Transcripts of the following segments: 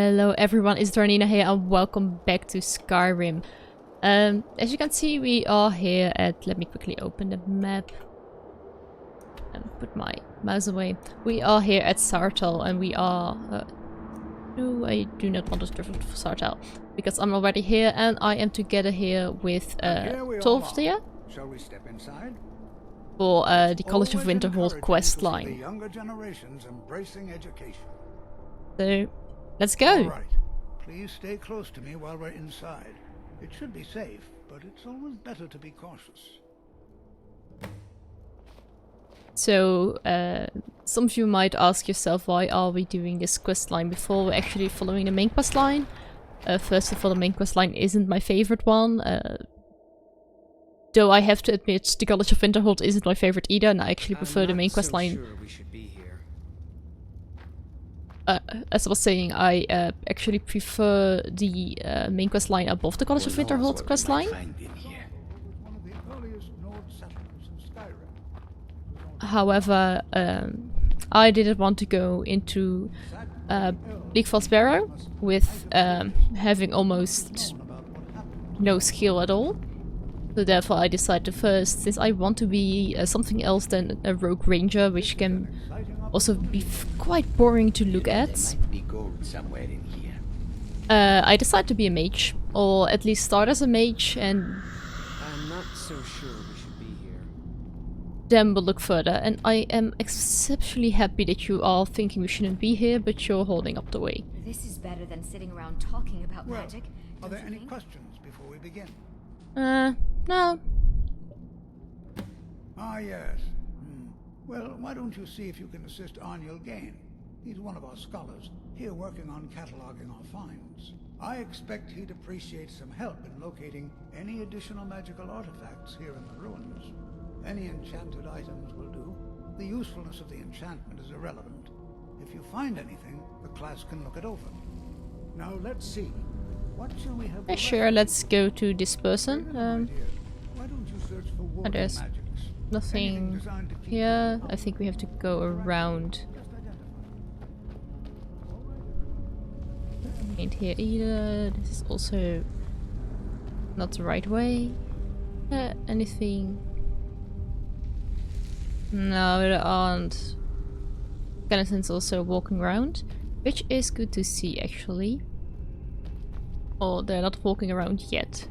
Hello everyone, it's Dranina here and welcome back to Skyrim. As you can see, we are here at... Let me quickly open the map and put my mouse away. We are here at Saarthal and we are... no, I do not want to travel to Saarthal because I'm already here and I am together here with Torftia. Shall we step inside? For the College of Winterhold quest line. The younger generations embracing education. So, let's go. All right. Please stay close to me while we're inside. It should be safe, but it's always better to be cautious. So, some of you might ask yourself, why are we doing this quest line before we're actually following the main quest line? First of all, the main quest line isn't my favorite one. Though I have to admit, the College of Winterhold isn't my favorite either, and I actually prefer the main quest line. As I was saying, I actually prefer the main quest line above the College of Winterhold quest line. However, I didn't want to go into Bleak Falls Barrow with having almost no skill at all. So therefore I decided first, since I want to be something else than a rogue ranger, which can also be quite boring to look at. I decided to be a mage, or at least start as a mage, and I'm not so sure we should be here. Then we'll look further. And I am exceptionally happy that you are thinking we shouldn't be here, but you're holding up the way. This is better than sitting around talking about magic. Are there any questions before we begin? No. Ah, yes. Well, why don't you see if you can assist Arniel Gain? He's one of our scholars, here working on cataloging our finds. I expect he'd appreciate some help in locating any additional magical artifacts here in the ruins. Any enchanted items will do. The usefulness of the enchantment is irrelevant. If you find anything, the class can look it over. Now let's see. What shall we have? Yeah, sure, let's go to this person. Why don't you search for water there's magics? nothing here. I think we have to go around. Ain't here either. This is also not the right way. Anything? No, there aren't. Skeletons also walking around, which is good to see actually. Oh, they're not walking around yet.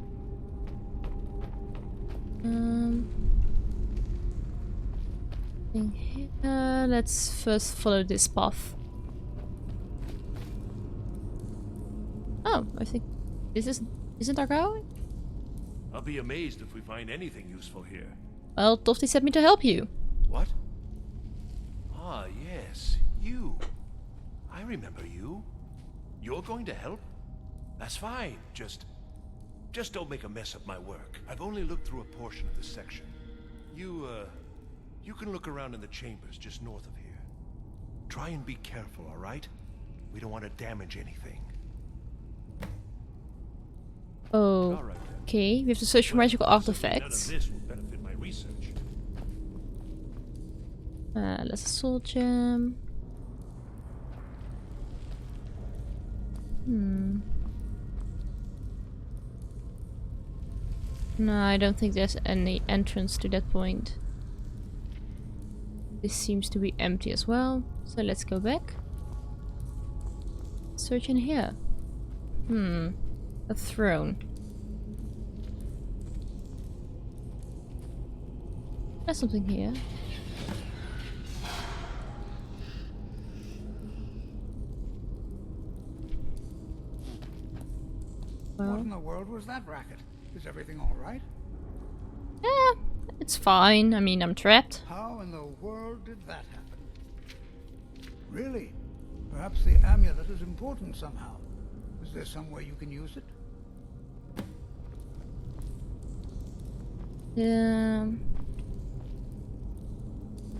Let's first follow this path. Oh, I think this isn't our going? I'll be amazed if we find anything useful here. Well, Tofty sent me to help you. What? Ah, yes, you. I remember you. You're going to help? That's fine. Just don't make a mess of my work. I've only looked through a portion of this section. You can look around in the chambers just north of here. Try and be careful, all right? We don't want to damage anything. Oh, okay. We have to search for magical artifacts. None of this will benefit my research. Let's soul gem. No, I don't think there's any entrance to that point. This seems to be empty as well, so let's go back. Search in here. A throne. There's something here. What in the world was that racket? Is everything all right? Yeah, it's fine. I mean, I'm trapped. How in the world did that happen? Really? Perhaps the amulet is important somehow. Is there some way you can use it?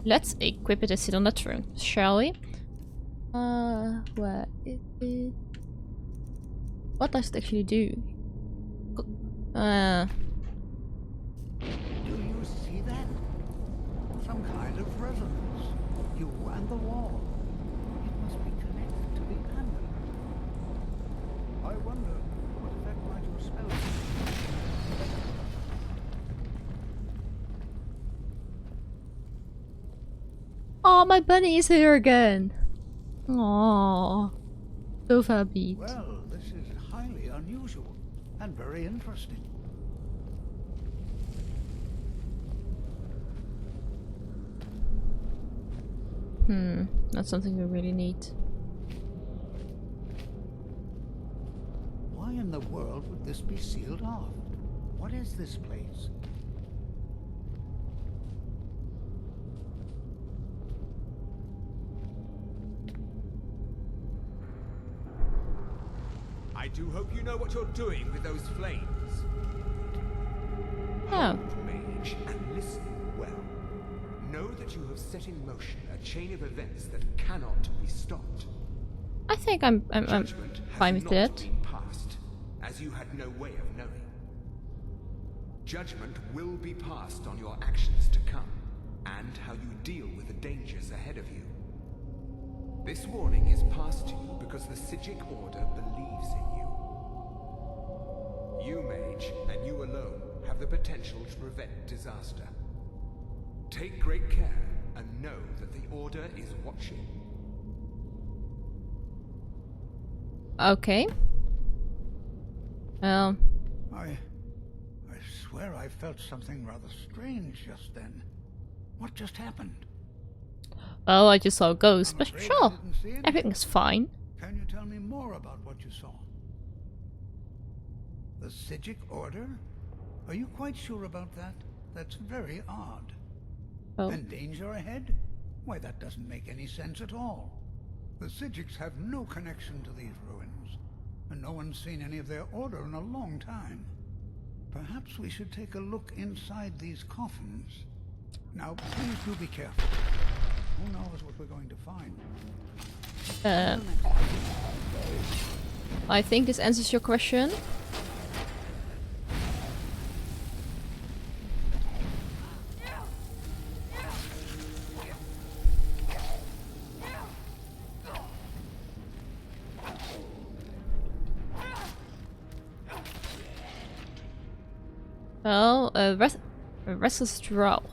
Let's equip it and sit on the throne, shall we? Where is it? What does it actually do? Do you see that? Some kind of resonance. You and the wall. It must be connected to the amulet. wonder what effect might your spell have. Oh, my bunny is here again. Oh, so happy. Well, this is highly unusual and very interesting. That's something we really need. Why in the world would this be sealed off? What is this place? I do hope you know what you're doing with those flames. Oh, Mage, and listen well. Know that you have set in motion a chain of events that cannot be stopped. I think I'm Judgment has fine with not that. been passed, as you had no way of knowing. Judgment will be passed on your actions to come, and how you deal with the dangers ahead of you. This warning is passed to you because the Psijic Order believes in you. You, Mage, and you alone, have the potential to prevent disaster. Take great care, and know that the Order is watching. Okay. Well, I swear I felt something rather strange just then. What just happened? well, I just saw a ghost, I'm but afraid I sure, didn't see anything. everything's fine. Can you tell me more about what you saw? The Psijic Order? Are you quite sure about that? That's very odd. Oh, And danger ahead? Why, that doesn't make any sense at all. The Psijics have no connection to these ruins, and no one's seen any of their order in a long time. Perhaps we should take a look inside these coffins. Now, please do be careful. Who knows what we're going to find? I think this answers your question. Well, a restless drought.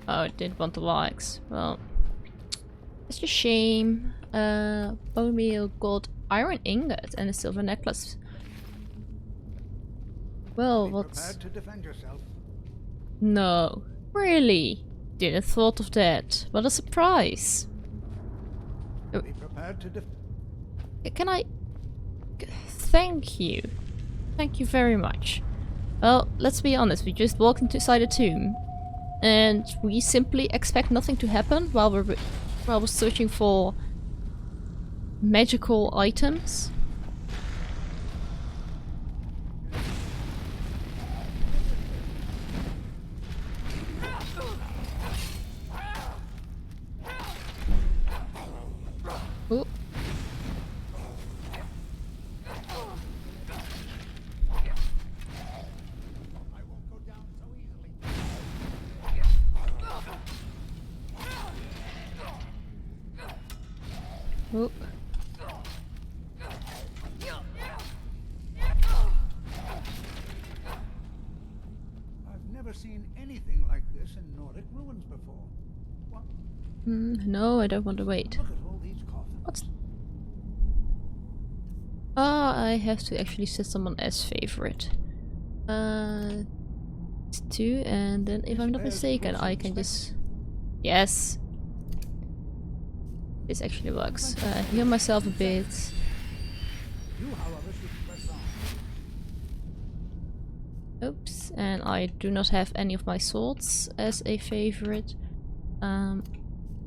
Oh, it didn't want the likes. Well, it's a shame. Bone meal, gold, iron ingot, and a silver necklace. Well, Be what's... prepared to defend yourself. No, really? Didn't thought of that. What a surprise. Be prepared to Can I... Thank you. Thank you very much. Well, let's be honest, we just walked inside a tomb. And we simply expect nothing to happen while we're searching for magical items. Ooh. I won't go down so easily. Ooh. I've never seen anything like this in Nordic ruins before. What? No, I don't want to wait. Look at all these coffins. What's... Ah, I have to actually set someone as favorite. It's 2, and then if I'm not mistaken, I can just... Yes! This actually works. Heal myself a bit. You, however, should press on. Oops, and I do not have any of my swords as a favorite. See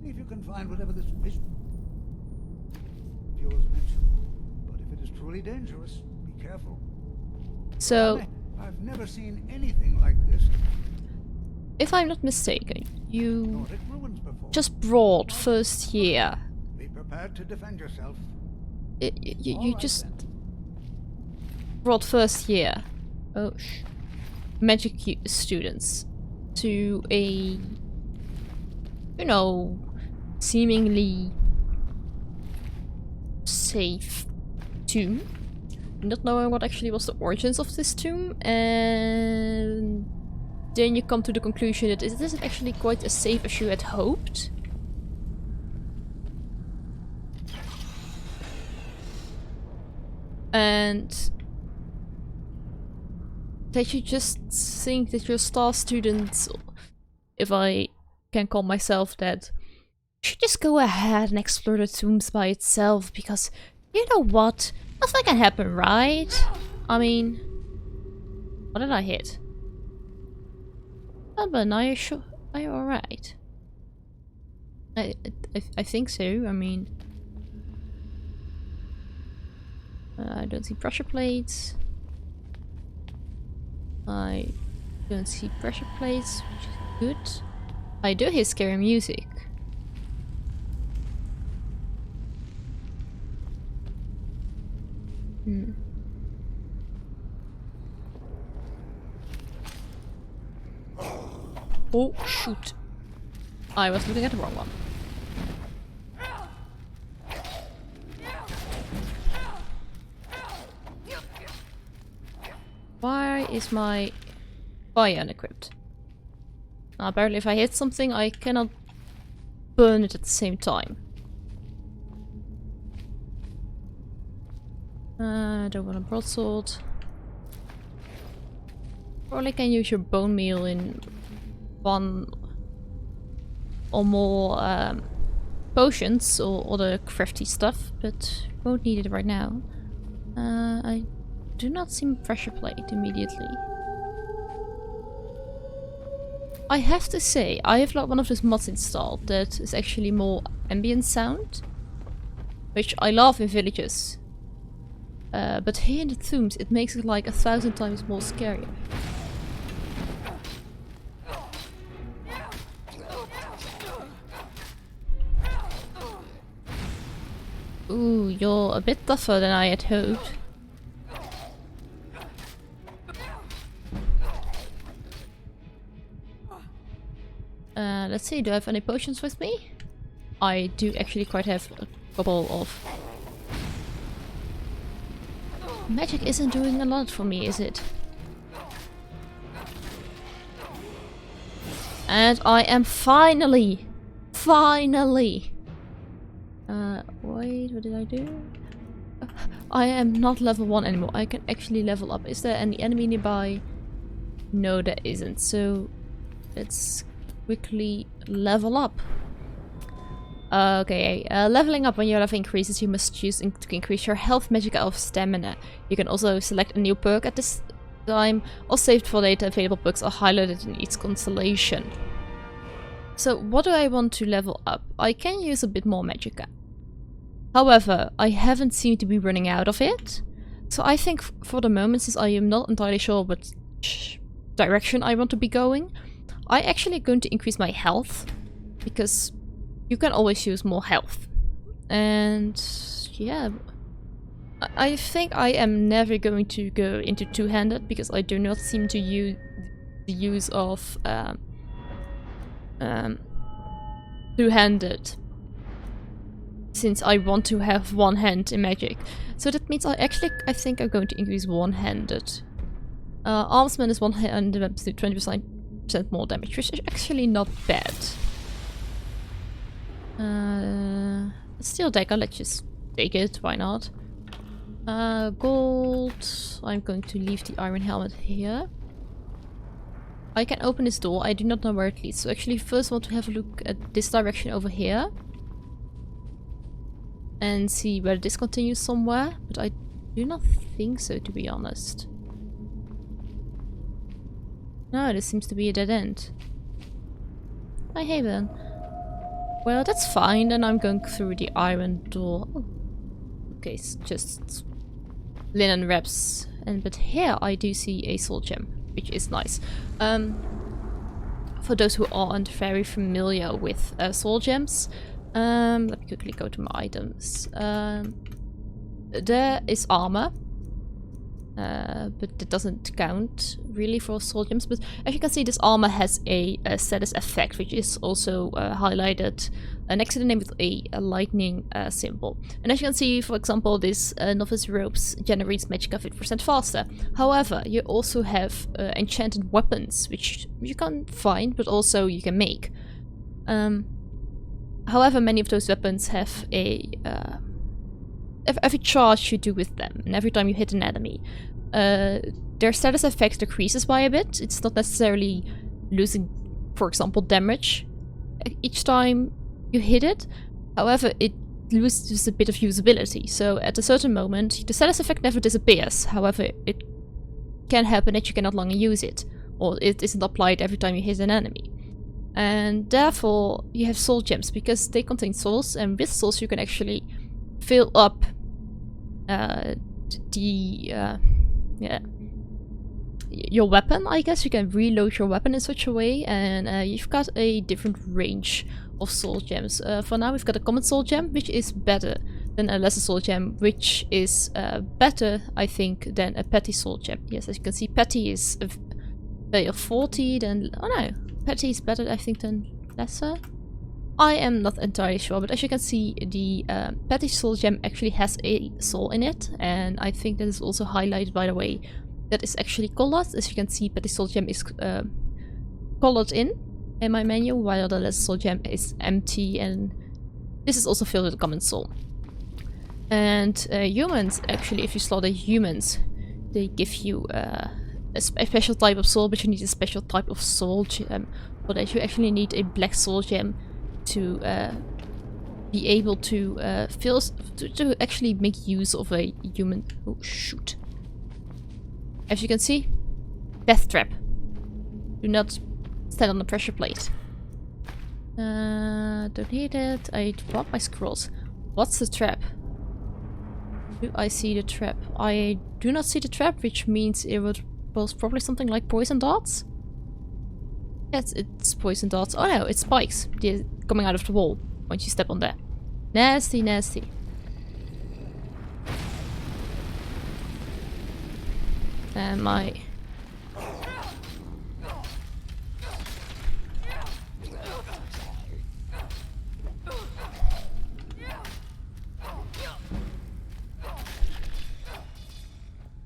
if you can find whatever this vision of yours mentioned. But if it is truly dangerous, be careful. So, I've never seen anything like this if I'm not mistaken, in you Nordic ruins before. just brought first year. Be prepared to defend yourself. You All right, just then. brought first year. Oh, magic students to a, you know, seemingly safe tomb. not knowing what actually was the origins of this tomb, and then you come to the conclusion that it isn't actually quite as safe as you had hoped. And that you just think that your star students, if I can call myself that, should just go ahead and explore the tombs by itself, because you know what? Nothing can happen, right? I mean, what did I hit? Oh, but are you sure? Are you alright? I think so. I mean, I don't see pressure plates. I don't see pressure plates, which is good. I do hear scary music. Oh, shoot. I was looking at the wrong one. Why is my fire unequipped? Apparently if I hit something, I cannot burn it at the same time. I don't want a broadsword. Probably can use your bone meal in one or more potions or other crafty stuff, but won't need it right now. I do not see pressure plate immediately. I have to say, I have like one of those mods installed that is actually more ambient sound, which I love in villages. But here in the tombs, it makes it like 1,000 times more scary. Ooh, you're a bit tougher than I had hoped. Let's see, do I have any potions with me? I do actually quite have a couple of... Magic isn't doing a lot for me, is it? And I am finally! Wait, what did I do? I am not level 1 anymore. I can actually level up. Is there any enemy nearby? No, there isn't. So, let's quickly level up. Okay, leveling up when your level increases, you must choose to increase your health, magicka, or stamina. You can also select a new perk at this time, or saved for later. Available perks are highlighted in each constellation. So, what do I want to level up? I can use a bit more magicka. However, I haven't seemed to be running out of it. So I think for the moment, since I am not entirely sure what direction I want to be going, I'm actually going to increase my health, because you can always use more health. And yeah, I think I am never going to go into two-handed, because I do not seem to use the use of two-handed, since I want to have one hand in magic. So that means I think I'm going to increase one-handed. Armsman is one-handed weapons do 20% more damage, which is actually not bad. Steel dagger, let's just take it, why not? Gold. I'm going to leave the iron helmet here. I can open this door, I do not know where it leads. So actually first I want to have a look at this direction over here. And see whether this continues somewhere. But I do not think so, to be honest. No, this seems to be a dead end. Oh, hey then. Well, that's fine, then I'm going through the iron door. Oh. Okay, it's just linen wraps. But here I do see a soul gem, which is nice. For those who aren't very familiar with soul gems, let me quickly go to my items. There is armor. but that doesn't count really for soul gems. But as you can see, this armor has a status effect, which is also highlighted next to the name with a lightning symbol. And as you can see, for example, this novice robes generates magicka 50% faster. However, you also have enchanted weapons, which you can find, but also you can make. However, many of those weapons have every charge you do with them, and every time you hit an enemy, their status effect decreases by a bit. It's not necessarily losing, for example, damage each time you hit it. However, it loses a bit of usability. So at a certain moment, the status effect never disappears. However, it can happen that you can no longer use it, or it isn't applied every time you hit an enemy. And therefore, you have soul gems, because they contain souls, and with souls you can actually fill up your weapon, I guess. You can reload your weapon in such a way, and you've got a different range of soul gems. For now, we've got a common soul gem, which is better than a lesser soul gem, which is better, I think, than a petty soul gem. Yes, as you can see, petty is a value of 40, then... oh no, petty is better, I think, than lesser. I am not entirely sure, but as you can see, the petty soul gem actually has a soul in it, and I think that is also highlighted by the way that is actually colored. As you can see, petty soul gem is colored in my menu, while the lesser soul gem is empty, and this is also filled with a common soul. And humans, actually, if you slaughter humans, they give you a special type of soul, but you need a special type of soul gem. For that, you actually need a black soul gem to be able to to actually make use of a human. Oh shoot! As you can see, death trap. Do not stand on the pressure plate. Don't need it. I dropped my scrolls. What's the trap? Do I see the trap? I do not see the trap, which means it was probably something like poison darts. Yes, it's poison darts. Oh no, it's spikes. They're coming out of the wall once you step on there. Nasty, nasty. And my...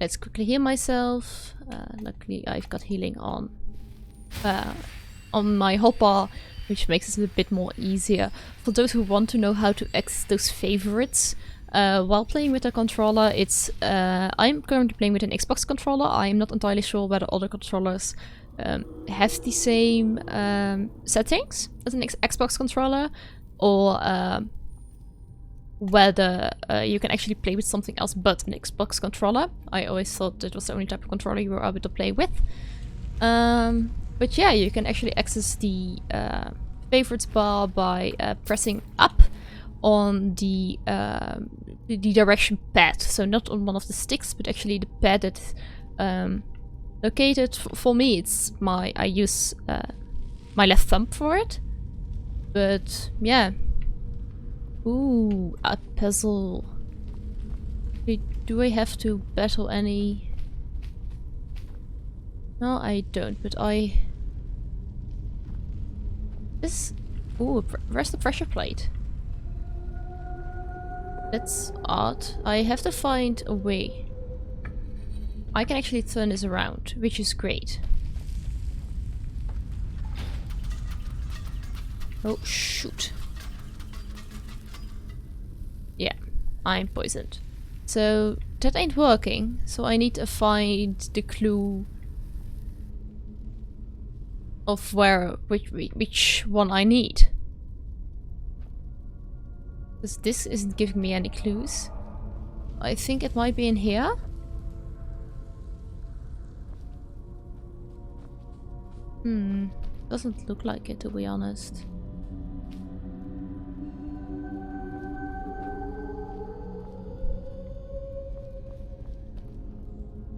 let's quickly heal myself. Luckily I've got healing on my hotbar, which makes it a bit more easier. For those who want to know how to access those favorites while playing with a controller, it's I'm currently playing with an Xbox controller. I'm not entirely sure whether other controllers have the same settings as an Xbox controller, or whether you can actually play with something else but an Xbox controller. I always thought that was the only type of controller you were able to play with. But yeah, you can actually access the favorites bar by pressing up on the direction pad. So not on one of the sticks, but actually the pad that's located. For me, it's I use my left thumb for it. But yeah. Ooh, a puzzle. Do I have to battle any? No, I don't, but ooh, where's the pressure plate? That's odd. I have to find a way. I can actually turn this around, which is great. Oh, shoot. Yeah, I'm poisoned. So that ain't working, so I need to find the clue of which one I need. Because this isn't giving me any clues. I think it might be in here. Doesn't look like it, to be honest.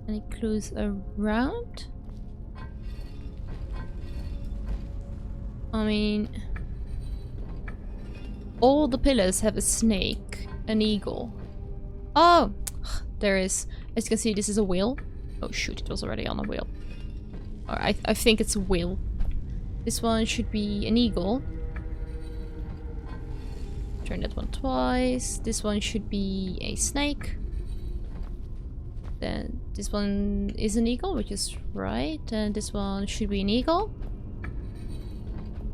Any clues around? I mean, all the pillars have a snake, an eagle. Oh, there is As you can see, this is a wheel. Oh shoot, it was already on a wheel. Alright, I think it's a wheel. This one should be an eagle. Turn that one twice. This one should be a snake. Then this one is an eagle, which is right. And this one should be an eagle.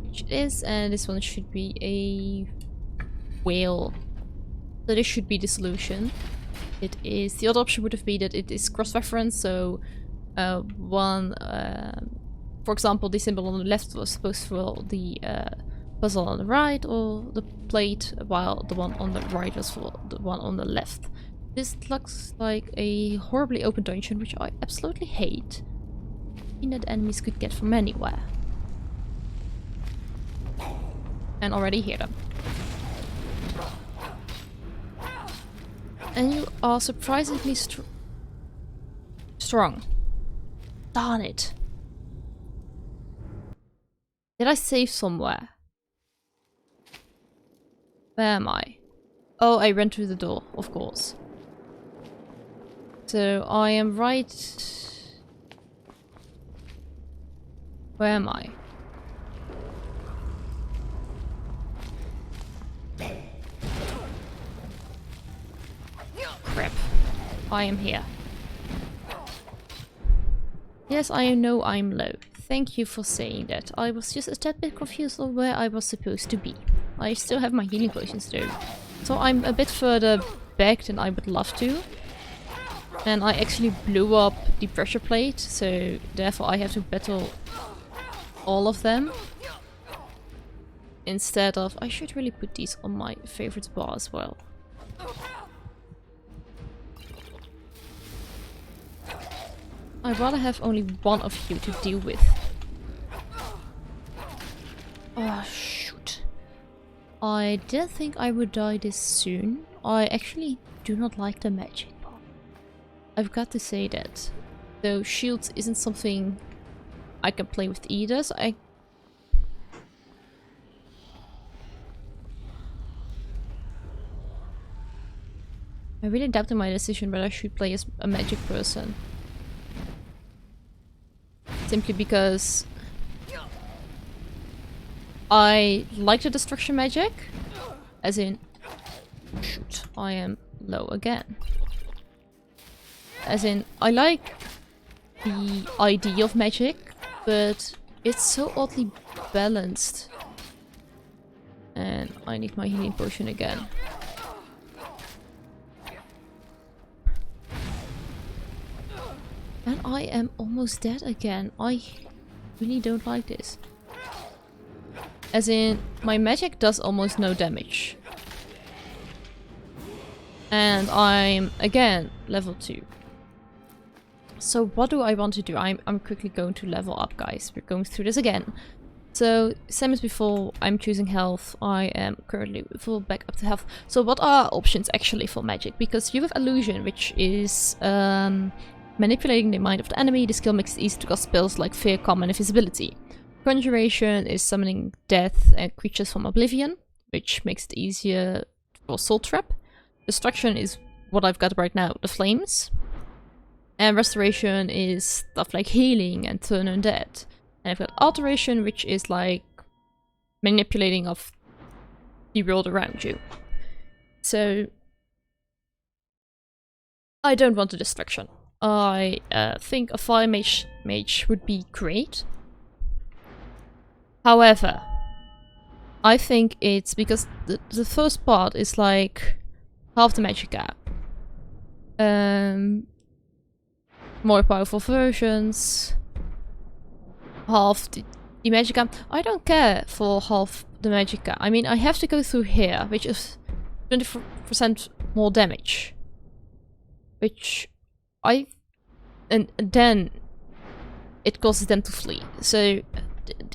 Which it is. And this one should be a whale. So this should be the solution. It is. The other option would have been that it is cross-referenced, so for example, the symbol on the left was supposed to fill the puzzle on the right, or the plate, while the one on the right was for the one on the left. This looks like a horribly open dungeon, which I absolutely hate. In that enemies could get from anywhere. And already hear them. And you are surprisingly strong. Darn it. Did I save somewhere? Where am I? Oh, I ran through the door, of course. So I am right... Where am I? Crap. I am here. Yes, I know I'm low. Thank you for saying that. I was just a tad bit confused on where I was supposed to be. I still have my healing potions though. So I'm a bit further back than I would love to. And I actually blew up the pressure plate, so therefore I have to battle all of them. Instead of... I should really put these on my favorite bar as well. I'd rather have only one of you to deal with. Oh, shoot. I didn't think I would die this soon. I actually do not like the magic part. I've got to say that. Though shields isn't something I can play with either, so I really doubted my decision whether I should play as a magic person. Simply because I like the destruction magic, as in, shoot, I am low again. As in, I like the idea of magic, but it's so oddly balanced. And I need my healing potion again. And I am almost dead again. I really don't like this. As in, my magic does almost no damage. And I'm, again, level 2. So what do I want to do? I'm quickly going to level up, guys. We're going through this again. So, same as before, I'm choosing health. I am currently full back up to health. So what are options actually for magic? Because you have illusion, which is... manipulating the mind of the enemy. The skill makes it easy to cast spells like Fear, Calm, and Invisibility. Conjuration is summoning death and creatures from oblivion, which makes it easier for Soul Trap. Destruction is what I've got right now, the Flames. And Restoration is stuff like healing and Turn Undead. And I've got Alteration, which is like manipulating of the world around you. So I don't want the Destruction. I think a Fire Mage would be great. However, I think it's because the first part is like half the magic gap. More powerful versions. Half the magic gap. I don't care for half the magic gap. I mean, I have to go through here, which is 20% more damage. Which... and then it causes them to flee. So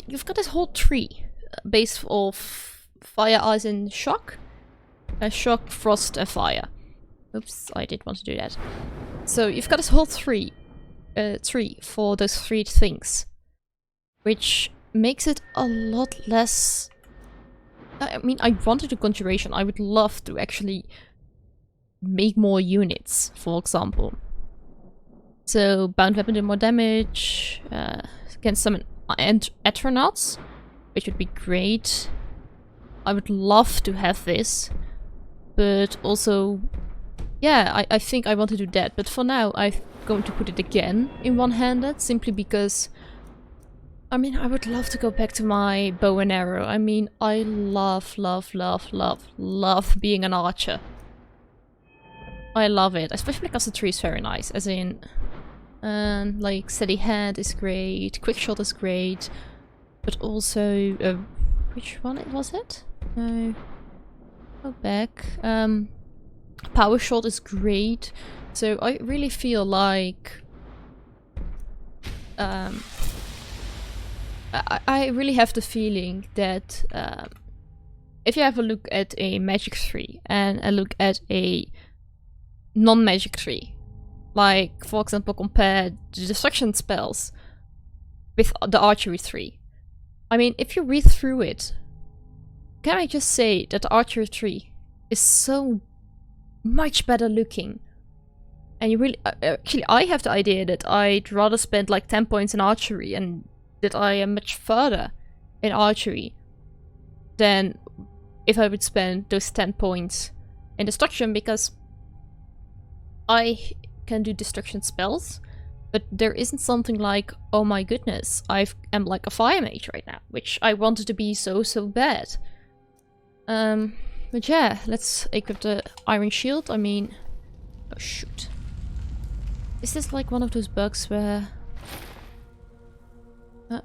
you've got this whole tree based off fire, ice, and shock. Shock, frost, and fire. Oops, I did want to do that. So you've got this whole tree for those 3 things, which makes it a lot less. I mean, I wanted a conjuration. I would love to actually make more units, for example. So bound weapon do more damage. Can summon Atronauts, which would be great. I would love to have this, but also, yeah, I think I want to do that. But for now, I'm going to put it again in one-handed, simply because, I mean, I would love to go back to my bow and arrow. I mean, I love being an archer. I love it, especially because the tree is very nice, as in, like, steady hand is great, quick shot is great, but also, which one was it? No, go back. Power shot is great, so I really feel like, I really have the feeling that, if you have a look at a magic tree and a look at a non-magic tree, like, for example, compare the destruction spells with the archery tree. I mean, if you read through it, can I just say that the archery tree is so much better looking? And you really... actually, I have the idea that I'd rather spend like 10 points in archery and that I am much further in archery than if I would spend those 10 points in destruction, because I can do destruction spells, but there isn't something like, oh my goodness, I am like a fire mage right now, which I wanted to be so bad. But yeah, let's equip the iron shield. I mean, oh shoot. Is this like one of those bugs where...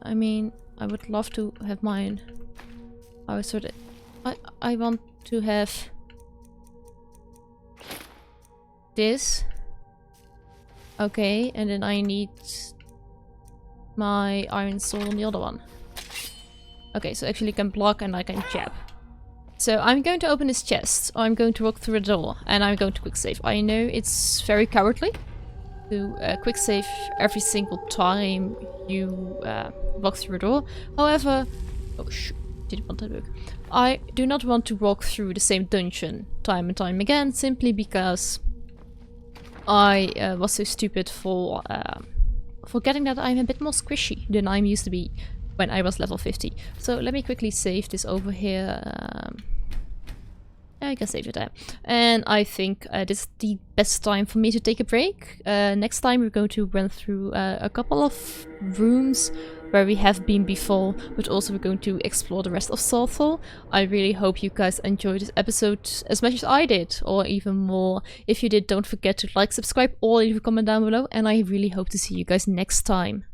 I mean, I would love to have mine. I was sort of... I want to have... this. Okay, and then I need my iron sword on the other one. Okay, so actually I can block and I can jab. So I'm going to open this chest, I'm going to walk through a door, and I'm going to quick save. I know it's very cowardly to quick save every single time you walk through a door. However, oh shoot, didn't want that book. I do not want to walk through the same dungeon time and time again, simply because I was so stupid for forgetting that I'm a bit more squishy than I'm used to be when I was level 50. So let me quickly save this over here. I can save it there. And I think this is the best time for me to take a break. Next time we're going to run through a couple of rooms where we have been before, but also we're going to explore the rest of Saarthal. I really hope you guys enjoyed this episode as much as I did, or even more. If you did, don't forget to like, subscribe, or leave a comment down below, and I really hope to see you guys next time.